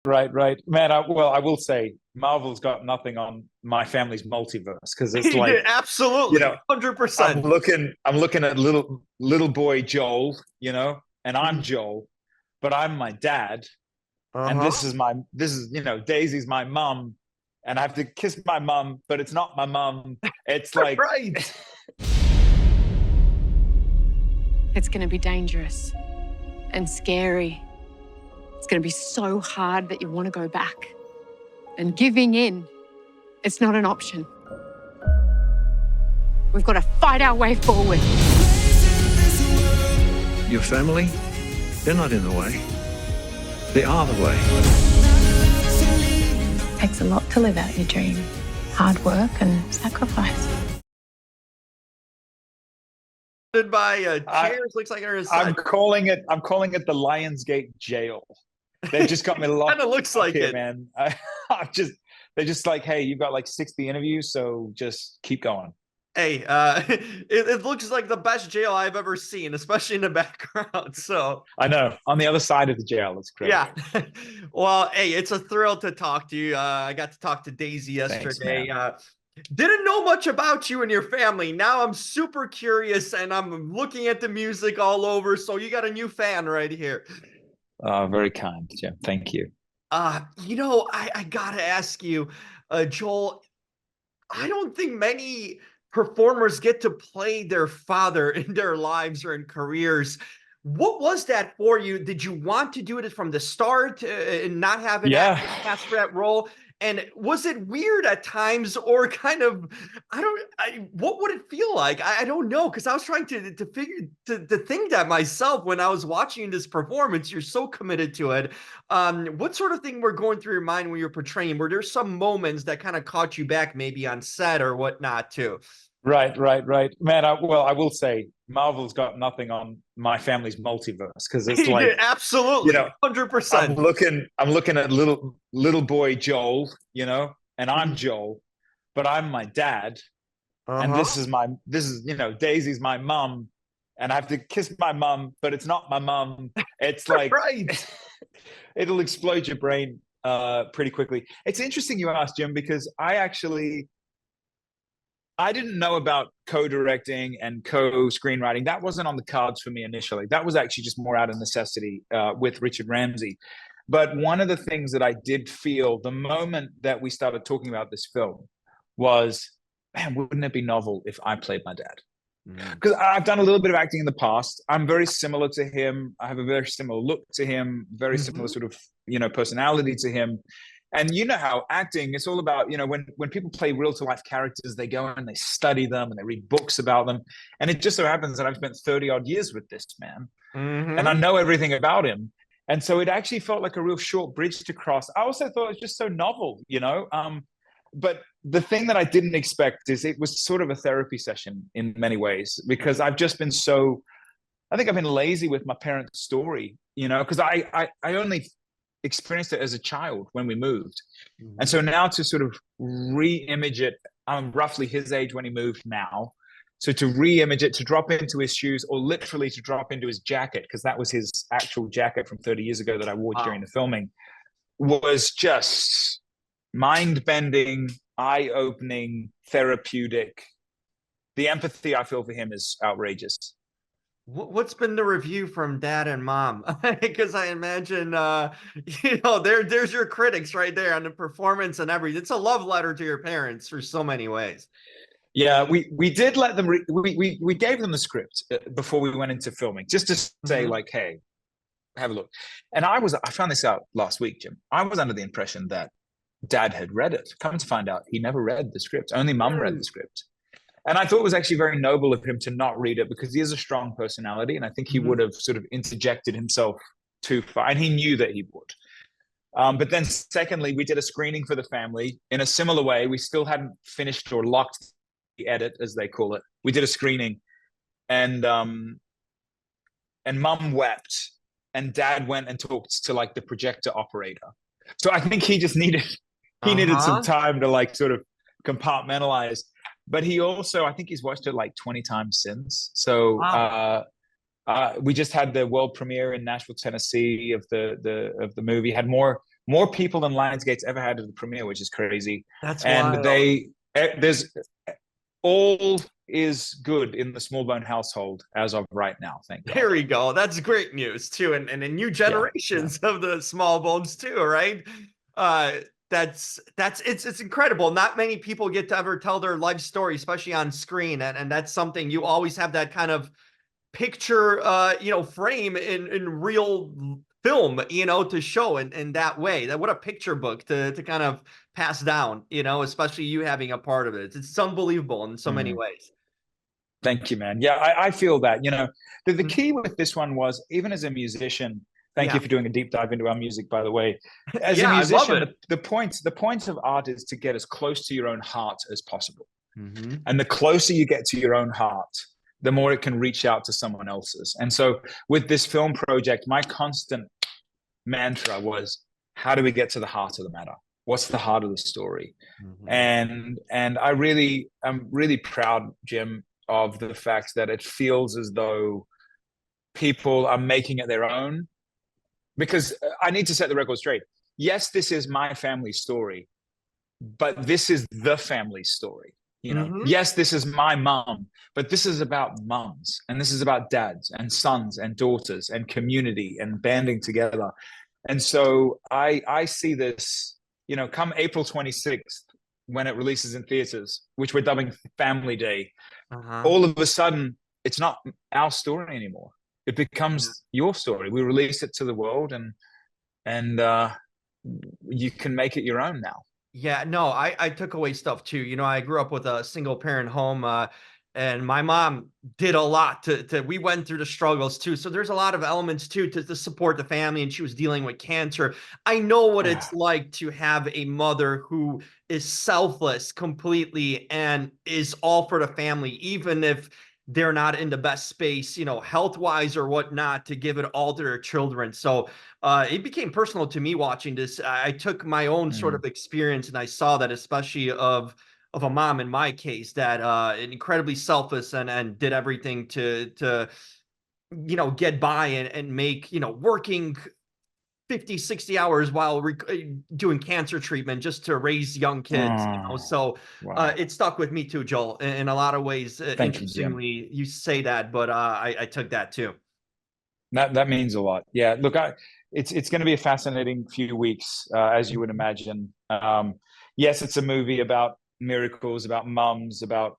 Right. Man, I will say Marvel's got nothing on my family's multiverse because it's like, you Absolutely, know, 100%. I'm looking at little boy Joel, and I'm Joel, but I'm my dad, and Uh-huh. this is, Daisy's my mom, and I have to kiss my mom, but it's not my mom. It's like Right. It's going to be dangerous and scary. It's going to be so hard that you want to go back. And giving in, it's not an option. We've got to fight our way forward. Your family, they're not in the way. They are the way. It takes a lot to live out your dream. Hard work and sacrifice. By chairs, looks like they're inside. I'm calling it the Lionsgate jail. They've just got me locked. Kind of looks up like here, it, man. They're just like, hey, you've got like 60 interviews, so just keep going. Hey, it looks like the best jail I've ever seen, especially in the background. So I know, on the other side of the jail, it's crazy. yeah. Well, hey, it's a thrill to talk to you. I got to talk to Daisy yesterday. Thanks, Didn't know much about you and your family. Now I'm super curious, and I'm looking at the music all over. So you got a new fan right here. Very kind, Jim. Thank you. I gotta ask you, Joel. I don't think many performers get to play their father in their lives or in careers. What was that for you? Did you want to do it from the start and not have an Yeah. actor cast for that role? And was it weird at times, or kind of, what would it feel like? I don't know, because I was trying to figure to think that myself when I was watching this performance. You're so committed to it. What sort of thing were going through your mind when you're portraying? Were there some moments that kind of caught you back, maybe on set or whatnot too? Right. Man, I will say Marvel's got nothing on my family's multiverse because it's like, Absolutely, I'm 100%. looking at little boy Joel, and I'm Joel, but I'm my dad, and this is Daisy's my mom, and I have to kiss my mom, but it's not my mom. It's like Right. it'll explode your brain pretty quickly. It's interesting you asked, Jim, because I didn't know about co-directing and co-screenwriting. That wasn't on the cards for me initially. That was actually just more out of necessity with Richard Ramsey. But one of the things that I did feel the moment that we started talking about this film was, man, wouldn't it be novel if I played my dad? Because I've done a little bit of acting in the past. I'm very similar to him. I have a very similar look to him, very similar sort of, personality to him. And you know how acting, it's all about, when people play real to life characters, they go and they study them and they read books about them. And it just so happens that I've spent 30 odd years with this man and I know everything about him. And so it actually felt like a real short bridge to cross. I also thought it was just so novel, but the thing that I didn't expect is it was sort of a therapy session in many ways, because I've just been I think I've been lazy with my parents' story, because I only experienced it as a child when we moved. And so now to sort of re-image it, I'm roughly his age when he moved now. So to re-image it, to drop into his shoes, or literally to drop into his jacket, because that was his actual jacket from 30 years ago that I wore during the filming, was just mind-bending, eye-opening, therapeutic. The empathy I feel for him is outrageous. What's been the review from dad and mom? Because I imagine, there's your critics right there on the performance and everything. It's a love letter to your parents for so many ways. Yeah, we did let them. We gave them the script before we went into filming, just to say like, hey, have a look. And I found this out last week, Jim. I was under the impression that dad had read it. Come to find out, he never read the script. Only mum read the script. And I thought it was actually very noble of him to not read it, because he has a strong personality, and I think he would have sort of interjected himself too far, and he knew that he would. But then secondly, we did a screening for the family in a similar way. We still hadn't finished or locked the edit, as they call it. We did a screening, and mum wept, and dad went and talked to like the projector operator. So I think he just needed some time to like sort of compartmentalize. But he also, I think he's watched it like 20 times since. So We just had the world premiere in Nashville, Tennessee of the movie. Had more people than Lionsgate's ever had at the premiere, which is crazy. That's and wild. there's all is good in the Smallbone household as of right now. Thank God. There we go. That's great news too, and in new generations of the Smallbones too, right? It's incredible. Not many people get to ever tell their life story, especially on screen, and that's something you always have that kind of picture, frame in real film, to show in that way. That what a picture book to kind of pass down, especially you having a part of it. It's unbelievable in so many ways. Thank you, man. Yeah, I feel that. The key with this one was, even as a musician, thank you for doing a deep dive into our music, by the way. As a musician, the point of art is to get as close to your own heart as possible. And the closer you get to your own heart, the more it can reach out to someone else's. And so with this film project, my constant mantra was, how do we get to the heart of the matter? What's the heart of the story? And I'm really proud, Jim, of the fact that it feels as though people are making it their own. Because I need to set the record straight. Yes, this is my family story, but this is the family story. Yes, this is my mom, but this is about moms, and this is about dads and sons and daughters and community and banding together. And so I see this, come April 26th, when it releases in theaters, which we're dubbing Family Day, all of a sudden, it's not our story anymore. It becomes your story. We release it to the world, and you can make it your own now. Yeah, no, I took away stuff too. I grew up with a single parent home, and my mom did a lot we went through the struggles too. So there's a lot of elements too to support the family, and she was dealing with cancer. I know what it's like to have a mother who is selfless completely and is all for the family, even if they're not in the best space, health-wise or whatnot, to give it all to their children. So it became personal to me watching this. I took my own sort of experience, and I saw that, especially of a mom in my case, that incredibly selfless and did everything to get by and make, working 50, 60 hours while doing cancer treatment just to raise young kids. So it stuck with me too, Joel, in a lot of ways. Interestingly, you say that, but I took that too. That means a lot. Yeah, look, it's going to be a fascinating few weeks, as you would imagine. Yes, it's a movie about miracles, about mums, about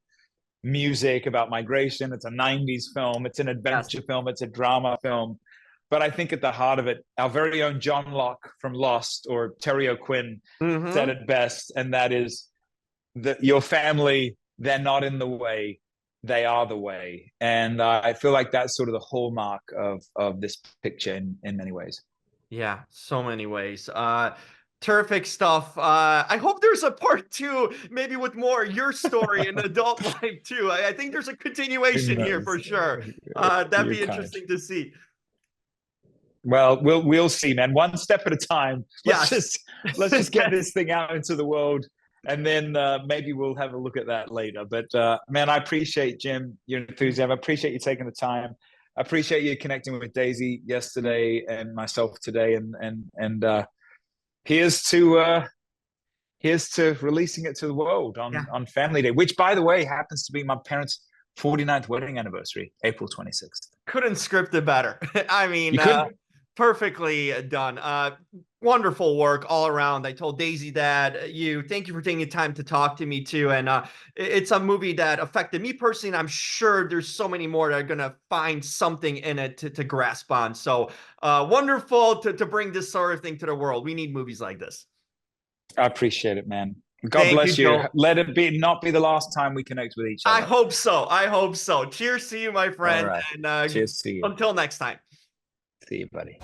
music, about migration. It's a 90s film. It's an adventure film. It's a drama film. But I think at the heart of it, our very own John Locke from Lost, or Terry O'Quinn, said it best, and that is that your family, they're not in the way, they are the way. And I feel like that's sort of the hallmark of this picture in many ways. Yeah, so many ways. Terrific stuff. I hope there's a part 2, maybe with more your story and adult life too. I think there's a continuation here for sure. That'd be interesting to see. Well, we'll see, man. One step at a time. Let's just get this thing out into the world, and then maybe we'll have a look at that later. But man, I appreciate, Jim, your enthusiasm. I appreciate you taking the time. I appreciate you connecting with Daisy yesterday and myself today, and here's to releasing it to the world on Family Day, which, by the way, happens to be my parents' 49th wedding anniversary, April 26th. Couldn't script it better. I mean, perfectly done. Wonderful work all around. I told Daisy that thank you for taking the time to talk to me too. And it's a movie that affected me personally, and I'm sure there's so many more that are going to find something in it to grasp on. So wonderful to bring this sort of thing to the world. We need movies like this. I appreciate it, man. God bless you. Let it not be the last time we connect with each other. I hope so. Cheers to you, my friend. All right. And cheers to you. Until next time. See you, buddy.